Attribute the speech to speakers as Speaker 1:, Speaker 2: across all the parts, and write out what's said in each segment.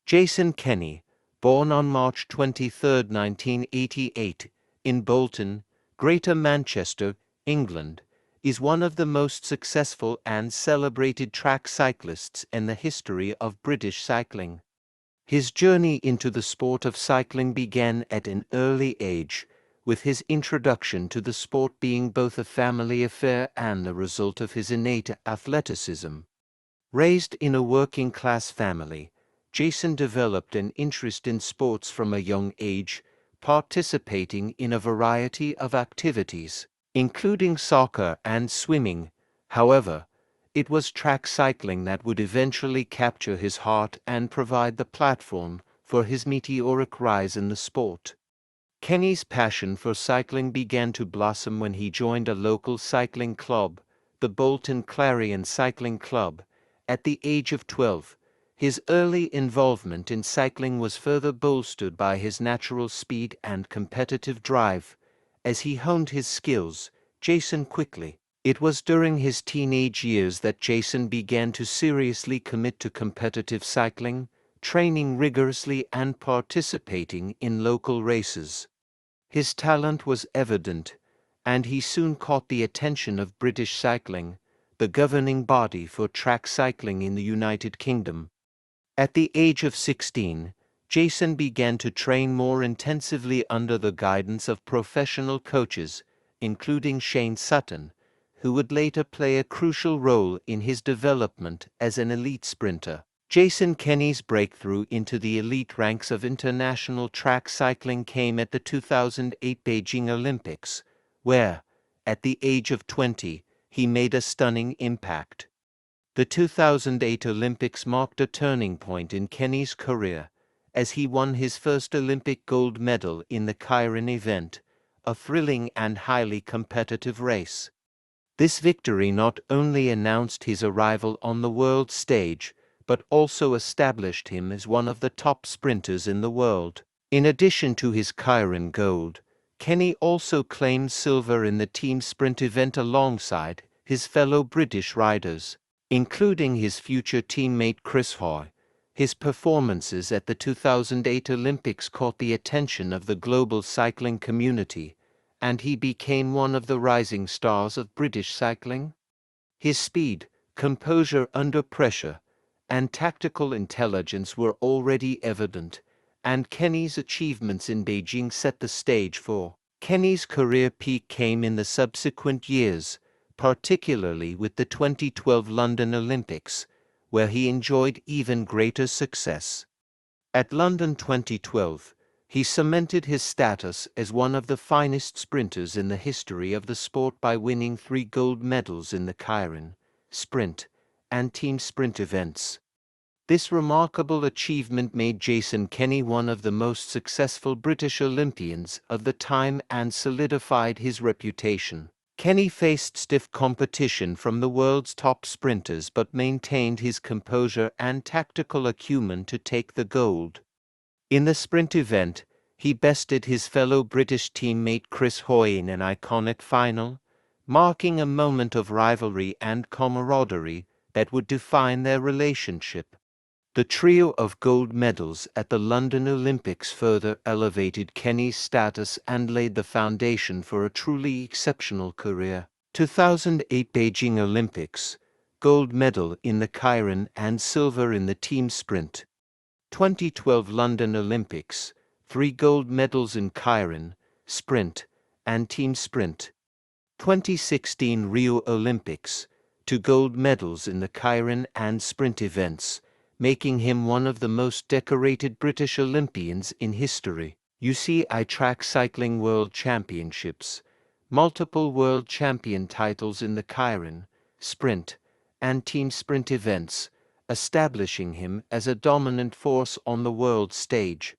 Speaker 1: Jason Kenny, born on March 23, 1988, in Bolton, Greater Manchester, England, is one of the most successful and celebrated track cyclists in the history of British cycling. His journey into the sport of cycling began at an early age, with his introduction to the sport being both a family affair and the result of his innate athleticism. Raised in a working-class family, Jason developed an interest in sports from a young age, participating in a variety of activities, including soccer and swimming. However, it was track cycling that would eventually capture his heart and provide the platform for his meteoric rise in the sport. Kenny's passion for cycling began to blossom when he joined a local cycling club, the Bolton Clarion Cycling Club, at the age of 12. His early involvement in cycling was further bolstered by his natural speed and competitive drive. As he honed his skills, Jason quickly. It was during his teenage years that Jason began to seriously commit to competitive cycling, training rigorously and participating in local races. His talent was evident, and he soon caught the attention of British Cycling, the governing body for track cycling in the United Kingdom. At the age of 16, Jason began to train more intensively under the guidance of professional coaches, including Shane Sutton, who would later play a crucial role in his development as an elite sprinter. Jason Kenny's breakthrough into the elite ranks of international track cycling came at the 2008 Beijing Olympics, where, at the age of 20, he made a stunning impact. The 2008 Olympics marked a turning point in Kenny's career, as he won his first Olympic gold medal in the Keirin event, a thrilling and highly competitive race. This victory not only announced his arrival on the world stage, but also established him as one of the top sprinters in the world. In addition to his Keirin gold, Kenny also claimed silver in the team sprint event alongside his fellow British riders, including his future teammate Chris Hoy. His performances at the 2008 Olympics caught the attention of the global cycling community, and he became one of the rising stars of British cycling. His speed, composure under pressure, and tactical intelligence were already evident, and Kenny's achievements in Beijing set the stage for. Kenny's career peak came in the subsequent years, particularly with the 2012 London Olympics, where he enjoyed even greater success. At London 2012, he cemented his status as one of the finest sprinters in the history of the sport by winning 3 gold medals in the Keirin, sprint, and team sprint events. This remarkable achievement made Jason Kenny one of the most successful British Olympians of the time and solidified his reputation. Kenny faced stiff competition from the world's top sprinters but maintained his composure and tactical acumen to take the gold. In the sprint event, he bested his fellow British teammate Chris Hoy in an iconic final, marking a moment of rivalry and camaraderie that would define their relationship. The trio of gold medals at the London Olympics further elevated Kenny's status and laid the foundation for a truly exceptional career. 2008 Beijing Olympics, gold medal in the Keirin and silver in the team sprint. 2012 London Olympics, 3 gold medals in Keirin, sprint, and team sprint. 2016 Rio Olympics, 2 gold medals in the Keirin and sprint events, making him one of the most decorated British Olympians in history. UCI Track Cycling World Championships, multiple world champion titles in the Keirin, sprint, and team sprint events, establishing him as a dominant force on the world stage.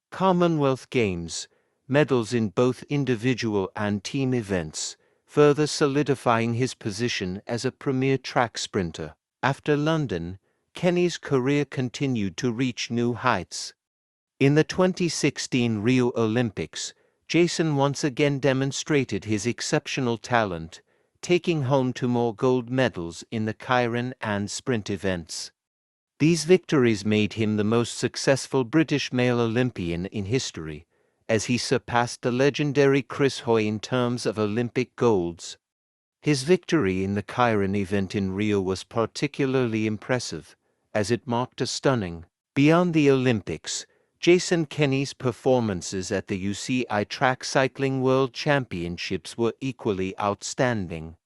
Speaker 1: Commonwealth Games, medals in both individual and team events, further solidifying his position as a premier track sprinter. After London, Kenny's career continued to reach new heights. In the 2016 Rio Olympics, Jason once again demonstrated his exceptional talent, taking home 2 more gold medals in the Keirin and sprint events. These victories made him the most successful British male Olympian in history, as he surpassed the legendary Chris Hoy in terms of Olympic golds. His victory in the Keirin event in Rio was particularly impressive, as it marked a stunning. Beyond the Olympics, Jason Kenny's performances at the UCI Track Cycling World Championships were equally outstanding.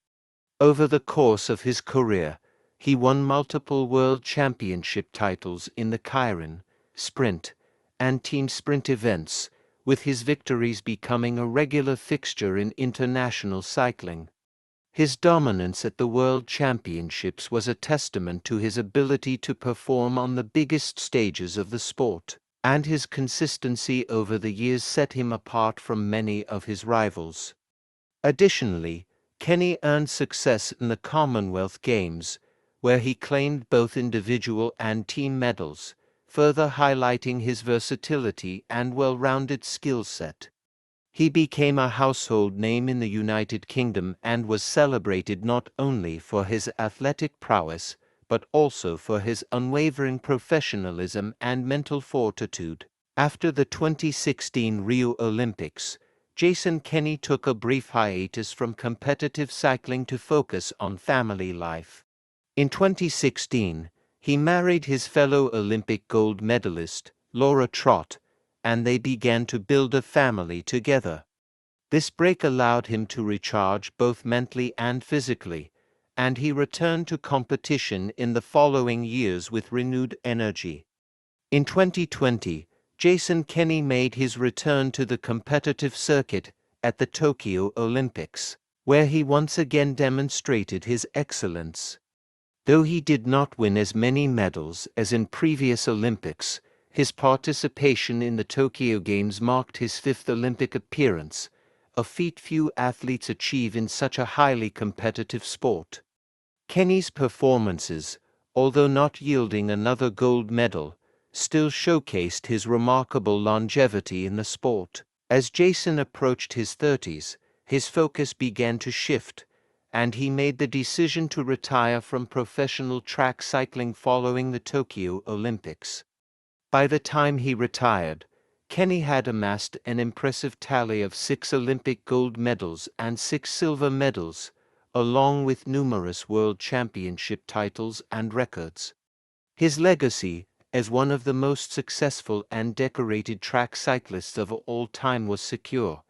Speaker 1: Over the course of his career, he won multiple World Championship titles in the Keirin, sprint, and team sprint events, with his victories becoming a regular fixture in international cycling. His dominance at the World Championships was a testament to his ability to perform on the biggest stages of the sport, and his consistency over the years set him apart from many of his rivals. Additionally, Kenny earned success in the Commonwealth Games, where he claimed both individual and team medals, further highlighting his versatility and well-rounded skill set. He became a household name in the United Kingdom and was celebrated not only for his athletic prowess, but also for his unwavering professionalism and mental fortitude. After the 2016 Rio Olympics, Jason Kenny took a brief hiatus from competitive cycling to focus on family life. In 2016, he married his fellow Olympic gold medalist, Laura Trott, and they began to build a family together. This break allowed him to recharge both mentally and physically, and he returned to competition in the following years with renewed energy. In 2020, Jason Kenny made his return to the competitive circuit at the Tokyo Olympics, where he once again demonstrated his excellence. Though he did not win as many medals as in previous Olympics, his participation in the Tokyo Games marked his fifth Olympic appearance, a feat few athletes achieve in such a highly competitive sport. Kenny's performances, although not yielding another gold medal, still showcased his remarkable longevity in the sport. As Jason approached his 30s, his focus began to shift, and he made the decision to retire from professional track cycling following the Tokyo Olympics. By the time he retired, Kenny had amassed an impressive tally of 6 Olympic gold medals and 6 silver medals, along with numerous world championship titles and records. His legacy as one of the most successful and decorated track cyclists of all time was secure,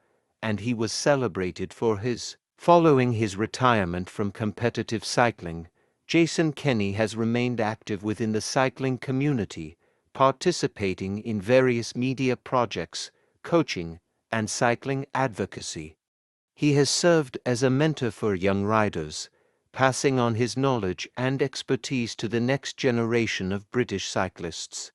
Speaker 1: and he was celebrated for his. Following his retirement from competitive cycling, Jason Kenny has remained active within the cycling community, participating in various media projects, coaching, and cycling advocacy. He has served as a mentor for young riders, passing on his knowledge and expertise to the next generation of British cyclists.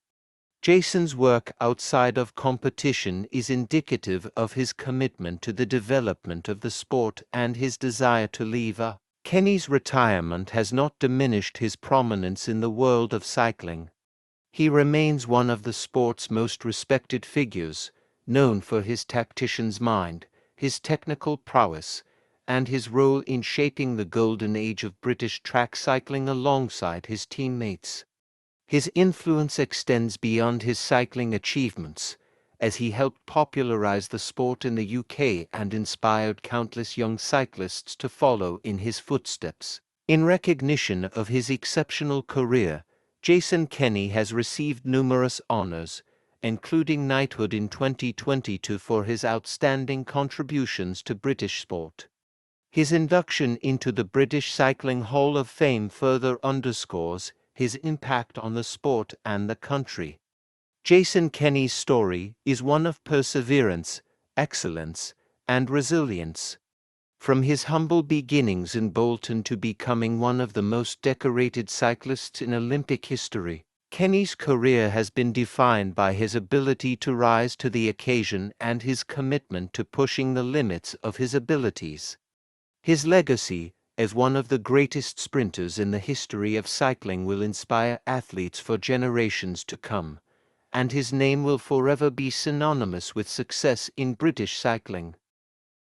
Speaker 1: Jason's work outside of competition is indicative of his commitment to the development of the sport and his desire to leave a. Kenny's retirement has not diminished his prominence in the world of cycling. He remains one of the sport's most respected figures, known for his tactician's mind, his technical prowess, and his role in shaping the golden age of British track cycling alongside his teammates. His influence extends beyond his cycling achievements, as he helped popularize the sport in the UK and inspired countless young cyclists to follow in his footsteps. In recognition of his exceptional career, Jason Kenny has received numerous honors, including knighthood in 2022 for his outstanding contributions to British sport. His induction into the British Cycling Hall of Fame further underscores his impact on the sport and the country. Jason Kenny's story is one of perseverance, excellence, and resilience. From his humble beginnings in Bolton to becoming one of the most decorated cyclists in Olympic history, Kenny's career has been defined by his ability to rise to the occasion and his commitment to pushing the limits of his abilities. His legacy as one of the greatest sprinters in the history of cycling will inspire athletes for generations to come, and his name will forever be synonymous with success in British cycling.